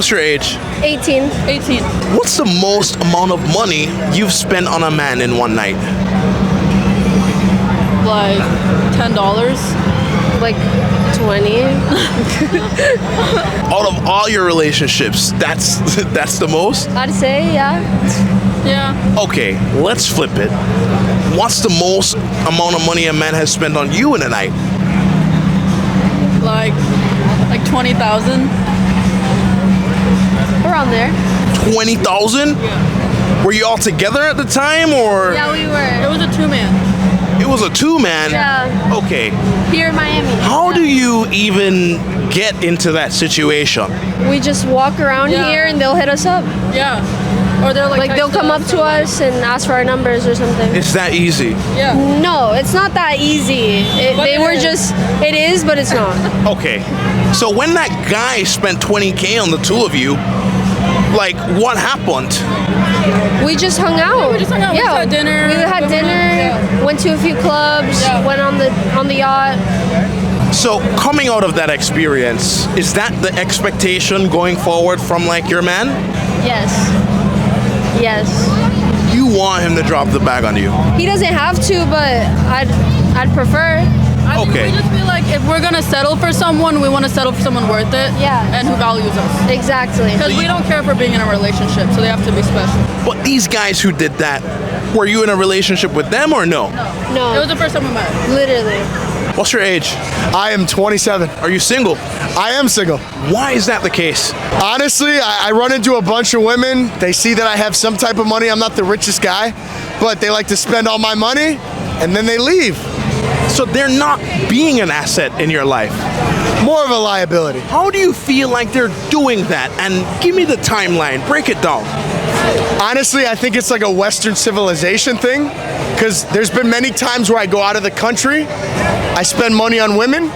What's your age? 18. 18. What's the most amount of money you've spent on a man in one night? Like $10. Like 20. Out of all your relationships, that's the most? I'd say, yeah. Yeah. Okay, let's flip it. What's the most amount of money a man has spent on you in a night? Like 20,000. Around there. 20,000? Yeah. Were you all together at the time, or? Yeah, we It were. was a 2-man. It was a two-man? Yeah. Okay. Here in Miami. How do you even get into that situation? We just walk around Yeah. here and they'll hit us up. Yeah. Or they're like They'll come up to us and ask for our numbers or something. It's that easy. Yeah. No, it's not that easy. But It is, but it's not. Okay. So when that guy spent 20K on the two of you, like, what happened? We just hung out. we just hung out. We Yeah. just had dinner. We had Went dinner. out. Went to a few clubs. Yeah. Went on the yacht. So coming out of that experience, is that the expectation going forward from, like, your man? Yes. Yes. You want him to drop the bag on you? He doesn't have to, but I'd prefer. I think Okay. we just feel like if we're gonna settle for someone, we want to settle for someone worth it. Yeah. And who values us. Exactly. Because we don't care for being in a relationship, so they have to be special. But these guys who did that, were you in a relationship with them or no? No. It was the first time we met. Literally. What's your age? I am 27. Are you single? I am single. Why is that the case? Honestly, I run into a bunch of women. They see that I have some type of money. I'm not the richest guy, but they like to spend all my money and then they leave. So they're not being an asset in your life. More of a liability. How do you feel like they're doing that? And give me the timeline. Break it down. Honestly, I think it's like a Western civilization thing, because there's been many times where I go out of the country, I spend money on women,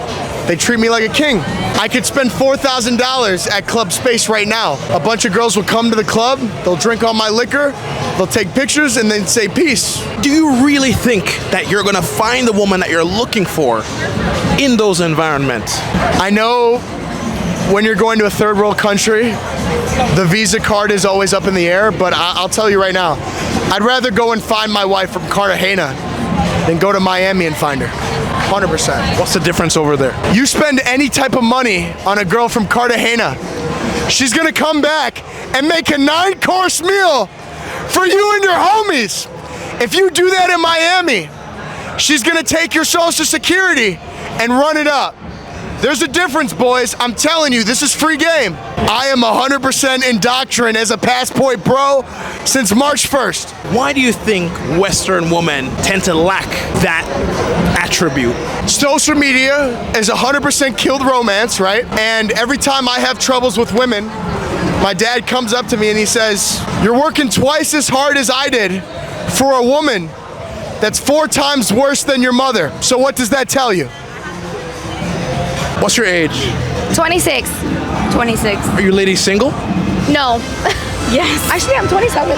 they treat me like a king. I could spend $4,000 at Club Space right now. A bunch of girls will come to the club, they'll drink all my liquor, they'll take pictures and then say peace. Do you really think that you're gonna find the woman that you're looking for in those environments? I know when you're going to a third world country, the Visa card is always up in the air, but I'll tell you right now, I'd rather go and find my wife from Cartagena than go to Miami and find her. 100%. What's the difference over there? You spend any type of money on a girl from Cartagena, she's gonna come back and make a 9-course meal for you and your homies. If you do that in Miami, she's gonna take your Social Security and run it up. There's a difference, boys. I'm telling you, this is free game. I am 100% indoctrined as a passport bro since March 1st. Why do you think Western women tend to lack that attribute? Social media is 100% killed romance, right? And every time I have troubles with women, my dad comes up to me and he says, "You're working twice as hard as I did for a woman that's 4 times worse than your mother." So what does that tell you? What's your age? 26. 26. Are you ladies single? No. Yes. Actually, I'm 27.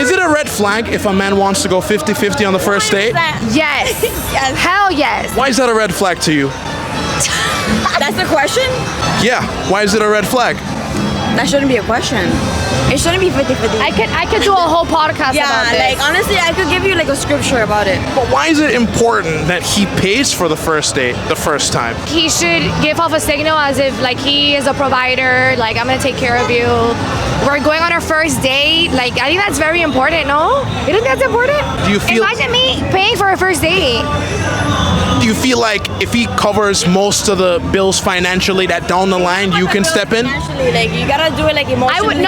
Is it a red flag if a man wants to go 50-50 on the first date? Yes. Yes. Hell yes. Why is that a red flag to you? That's the question? Yeah, why is it a red flag? That shouldn't be a question. It shouldn't be 50-50. I could do a whole podcast about this. like honestly, I could give you like a scripture about it. But why is it important that he pays for the first date the first time? He should give off a signal as if like he is a provider, like I'm gonna take care of you. We're going on our first date. Like I think that's very important, no? You think that's important? Do you feel Imagine me paying for a first date. Do you feel like if he covers most of the bills financially, that down the line you can step in? Financially, like you gotta do it like emotionally.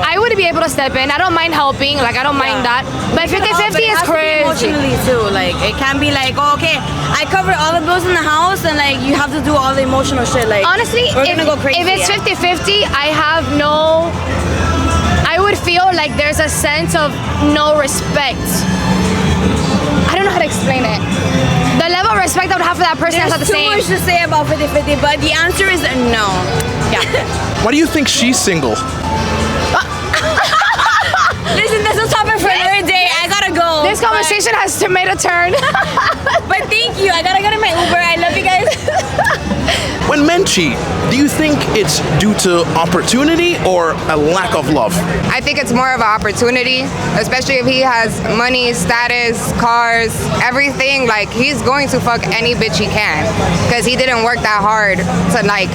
I would be able to step in. I don't mind helping, like I don't mind that. But 50-50 is crazy. Emotionally too, like it can be like, oh, okay, I cover all the bills in the house, and like you have to do all the emotional shit. Like Honestly, we're gonna go crazy. if it's 50-50, I would feel like there's a sense of no respect. I don't know how to explain it. The level of respect I would have for that person is not the same. There's too much to say about 50-50, but the answer is no. Yeah. Why do you think she's single? Listen, this is a topic for another day. I gotta go. This conversation has made a turn. But thank you. I gotta go to my Uber. I love you guys. When men cheat, do Do you think it's due to opportunity or a lack of love? I think it's more of an opportunity, especially if he has money, status, cars, everything. Like, he's going to fuck any bitch he can because he didn't work that hard to, like,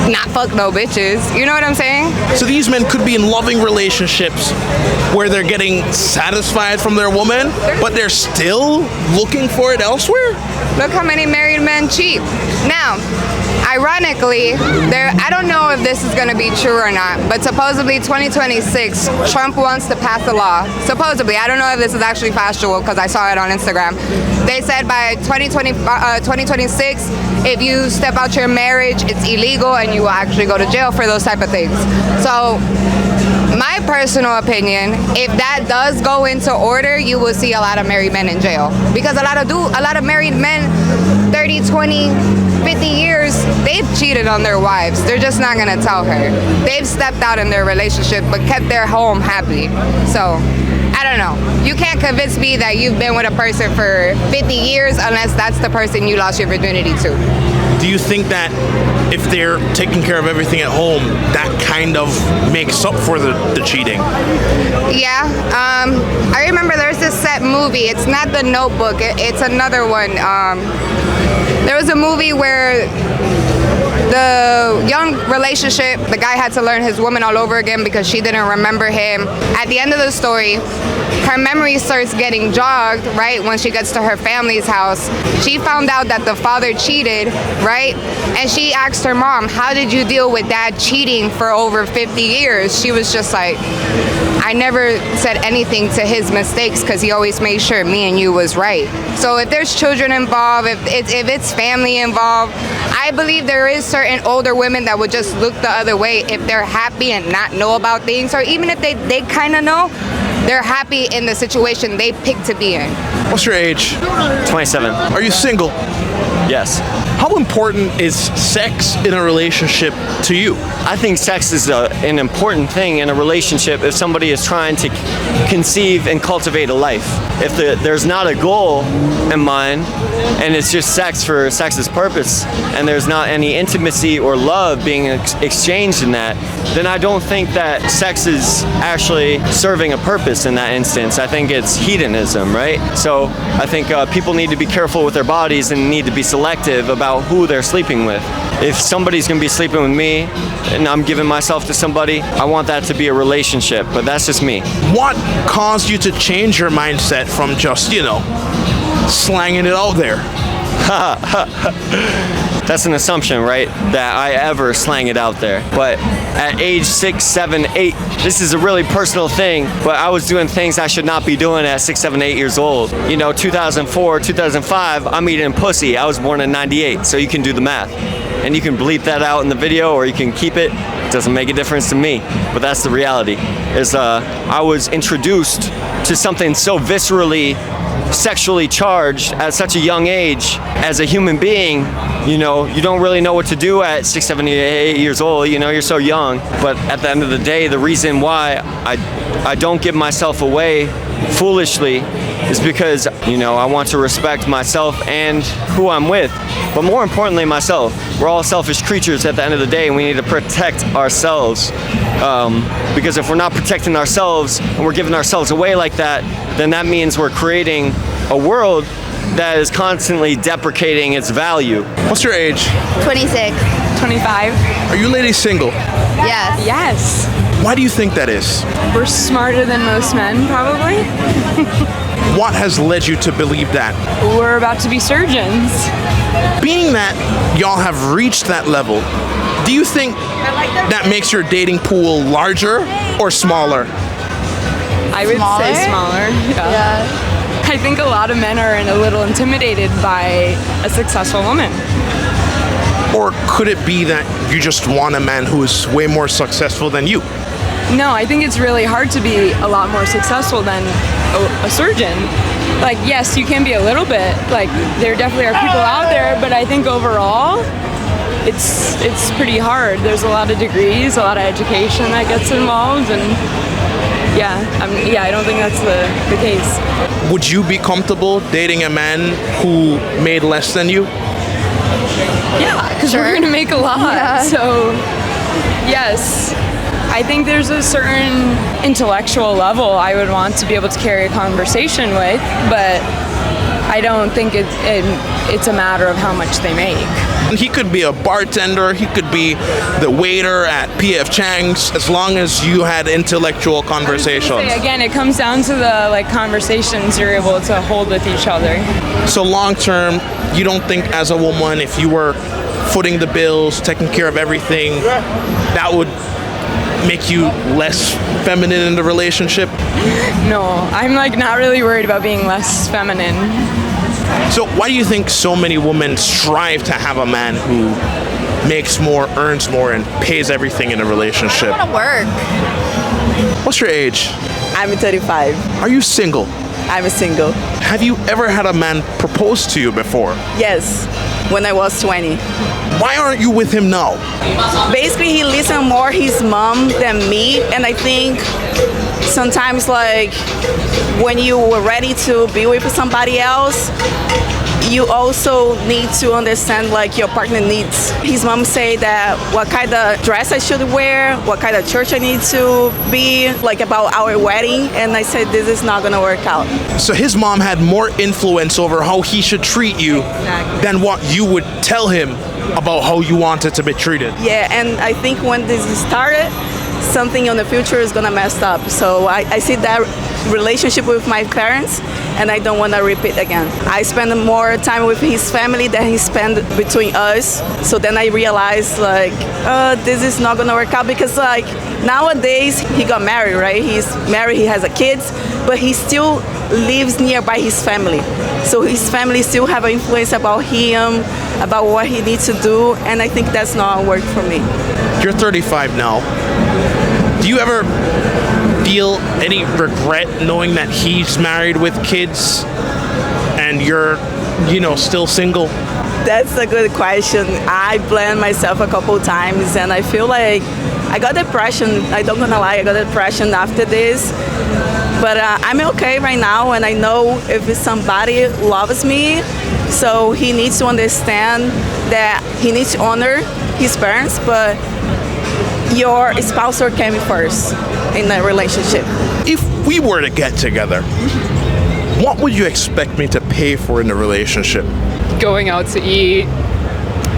not fuck no bitches. You know what I'm saying? So these men could be in loving relationships where they're getting satisfied from their woman, but they're still looking for it elsewhere? Look how many married men cheat. Now, ironically, I don't know if this is going to be true or not, but supposedly 2026, Trump wants to pass a law. Supposedly, I don't know if this is actually factual because I saw it on Instagram. They said by 2026, if you step out your marriage, it's illegal and you will actually go to jail for those type of things. So, my personal opinion, if that does go into order, you will see a lot of married men in jail. Because a lot of married men, 30, 20, 50 years, they've cheated on their wives. They're just not gonna tell her. They've stepped out in their relationship but kept their home happy. So, I don't know. You can't convince me that you've been with a person for 50 years unless that's the person you lost your virginity to. Do you think that if they're taking care of everything at home, that kind of makes up for the cheating? Yeah. I remember there's this set movie. It's not The Notebook. It's another one. There was a movie where the young relationship, the guy had to learn his woman all over again because she didn't remember him. At the end of the story, her memory starts getting jogged, right, when she gets to her family's house. She found out that the father cheated, right? And she asked her mom, how did you deal with dad cheating for over 50 years? She was just like, I never said anything to his mistakes because he always made sure me and you was right. So if there's children involved, if it's family involved, I believe there is certain older women that would just look the other way if they're happy and not know about things, or even if they kind of know, they're happy in the situation they picked to be in. What's your age? 27. Are you single? Yes. How important is sex in a relationship to you? I think sex is an important thing in a relationship if somebody is trying to conceive and cultivate a life. If there's not a goal in mind and it's just sex for sex's purpose and there's not any intimacy or love being exchanged in that, then I don't think that sex is actually serving a purpose in that instance. I think it's hedonism, right? So I think people need to be careful with their bodies and need to be selective about who they're sleeping with. If somebody's gonna be sleeping with me and I'm giving myself to somebody, I want that to be a relationship, but that's just me. What caused you to change your mindset from just, slanging it out there? That's an assumption, right? That I ever slang it out there. But at age 6, 7, 8, this is a really personal thing, but I was doing things I should not be doing at 6, 7, 8 years old. 2004, 2005, I'm eating pussy. I was born in 98, so you can do the math. And you can bleep that out in the video or you can keep it. It doesn't make a difference to me, but that's the reality. I was introduced to something so viscerally sexually charged at such a young age. As a human being, you don't really know what to do at 6, 7, 8 years old. You're so young. But at the end of the day, the reason why I don't give myself away foolishly is because, I want to respect myself and who I'm with. But more importantly, myself. We're all selfish creatures at the end of the day, and we need to protect ourselves. Because if we're not protecting ourselves and we're giving ourselves away like that, then that means we're creating a world that is constantly deprecating its value. What's your age? 26. 25. Are you ladies single? Yes. Yes. Why do you think that is? We're smarter than most men, probably. What has led you to believe that? We're about to be surgeons. Being that y'all have reached that level, do you think that makes your dating pool larger or smaller? I would say smaller. Yeah. I think a lot of men are a little intimidated by a successful woman. Or could it be that you just want a man who is way more successful than you? No, I think it's really hard to be a lot more successful than a surgeon. Like, yes, you can be a little bit. Like, there definitely are people out there, but I think overall, it's pretty hard. There's a lot of degrees, a lot of education that gets involved, and I don't think that's the case. Would you be comfortable dating a man who made less than you? Yeah, because we're gonna make a lot. Yeah. So, yes, I think there's a certain intellectual level I would want to be able to carry a conversation with, but I don't think it's a matter of how much they make. He could be a bartender, he could be the waiter at P.F. Chang's, as long as you had intellectual conversations. Again, it comes down to the conversations you're able to hold with each other. So long term, you don't think as a woman, if you were footing the bills, taking care of everything, that would make you less feminine in the relationship? No, I'm not really worried about being less feminine. So why do you think so many women strive to have a man who makes more, earns more, and pays everything in a relationship? I want to work. What's your age? I'm 35. Are you single? I'm single. Have you ever had a man propose to you before? Yes, when I was 20. Why aren't you with him now? Basically, he listened more his mom than me, and I think sometimes when you were ready to be with somebody else, you also need to understand your partner needs. His mom say that what kind of dress I should wear, what kind of church I need to be, about our wedding, and I said this is not gonna work out. So his mom had more influence over how he should treat you than what you would tell him about how you wanted to be treated. Yeah, and I think when this started, something in the future is gonna mess up. So I see that relationship with my parents, and I don't want to repeat again. I spend more time with his family than he spent between us. So then I realized this is not gonna work out, because nowadays he got married, right? He's married, he has a kids, but he still lives nearby his family. So his family still have an influence about him, about what he needs to do, and I think that's not work for me. You're 35 now. Do you ever feel any regret knowing that he's married with kids and you're, still single? That's a good question. I blamed myself a couple times, and I feel like I got depression. I don't gonna lie, I got depression after this. But I'm okay right now, and I know if somebody loves me, so he needs to understand that he needs to honor his parents, but your spouse came first in a relationship. If we were to get together, what would you expect me to pay for in the relationship? Going out to eat,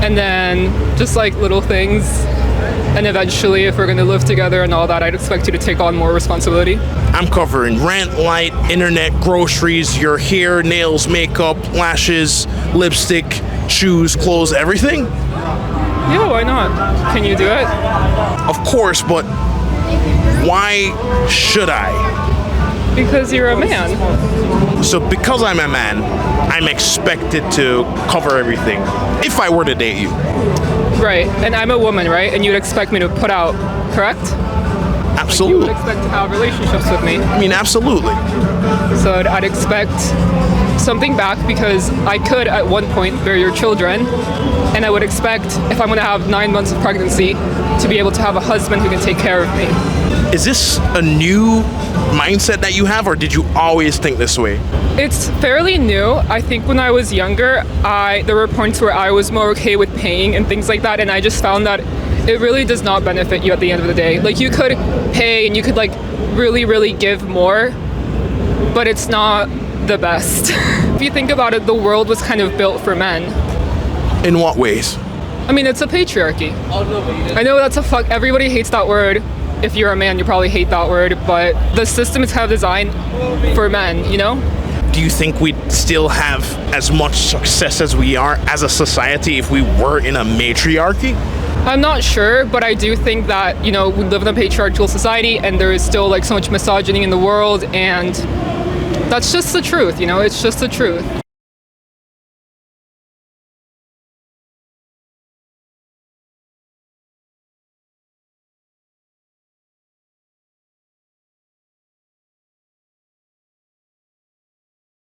and then just little things. And eventually, if we're going to live together and all that, I'd expect you to take on more responsibility. I'm covering rent, light, internet, groceries, your hair, nails, makeup, lashes, lipstick, shoes, clothes, everything? Yeah, why not? Can you do it? Of course, but why should I? Because you're a man. So because I'm a man, I'm expected to cover everything if I were to date you. Right, and I'm a woman, right? And you'd expect me to put out, correct? Absolutely. You would expect to have relationships with me. I mean, absolutely. So I'd expect something back, because I could at one point bear your children, and I would expect, if I'm going to have 9 months of pregnancy, to be able to have a husband who can take care of me. Is this a new mindset that you have, or did you always think this way? It's fairly new. I think when I was younger, there were points where I was more okay with paying and things like that, and I just found that it really does not benefit you at the end of the day. You could pay and you could really, really give more, but it's not the best. If you think about it, the world was kind of built for men. In what ways? I mean, it's a patriarchy. I know everybody hates that word. If you're a man, you probably hate that word, but the system is kind of designed for men, Do you think we'd still have as much success as we are as a society if we were in a matriarchy? I'm not sure, but I do think that, we live in a patriarchal society, and there is still so much misogyny in the world, and that's just the truth, it's just the truth.